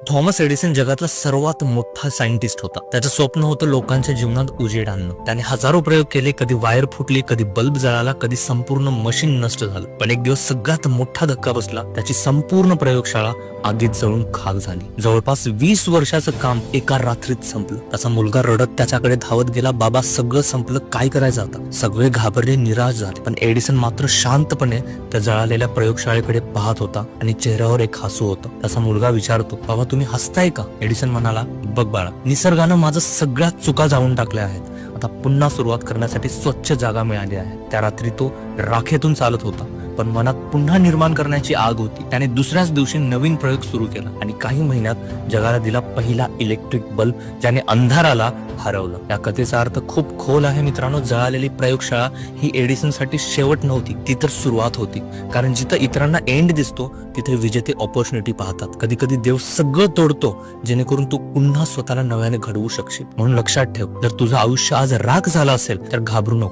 Thomas Edison जगातला सर्वात मोठा सायंटिस्ट होता. त्याचं स्वप्न होतं लोकांच्या जीवनात उजेड आणणं. त्याने हजारो प्रयोग केले, कधी वायर फुटली, कधी बल्ब जळाला, कधी संपूर्ण मशीन नष्ट झालं. पण एक दिवस सगळ्यात मोठा धक्का बसला. त्याची संपूर्ण प्रयोगशाळा आगीत जळून खाक झाली. जवळपास 20 वर्षाचं काम एका रात्रीत संपलं. त्याचा मुलगा रडत त्याच्याकडे धावत गेला. बाबा, सगळं संपलं, काय करायचं आता? सगळे घाबरले, निराश झाले. पण एडिसन मात्र शांतपणे त्या जळालेल्या प्रयोगशाळेकडे पाहत होता आणि चेहऱ्यावर एक हसू होतं. त्याचा मुलगा विचारतो, बाबा तुम्ही हसताय का? एडिसन म्हणाला, बघ बाळा, निसर्गानं माझं सगळ्यात चुका जाळून टाकल्या आहेत. आता पुन्हा सुरुवात करण्यासाठी स्वच्छ जागा मिळाली आहे. त्या रात्री तो राखेतून चालत होता, पण मनात पुन्हा निर्माण करण्याची आग होती. त्याने दुसऱ्याच दिवशी नवीन प्रयोग सुरू केला आणि काही महिन्यात जगाला दिला पहिला इलेक्ट्रिक बल्ब, ज्याने अंधाराला हरवलं. या कथेचा अर्थ खूप खोल आहे मित्रांनो. जळालेली प्रयोगशाळा ही एडिसन साठी शेवट नव्हती, ती तर सुरुवात होती. कारण जिथं इतरांना एंड दिसतो तिथे विजेते ऑपॉर्च्युनिटी पाहतात. कधी कधी देव सगळं तोडतो जेणेकरून तू पुन्हा स्वतःला नव्याने घडवू शकशील. म्हणून लक्षात ठेव, जर तुझं आयुष्य आज राख झालं असेल तर घाबरू नको.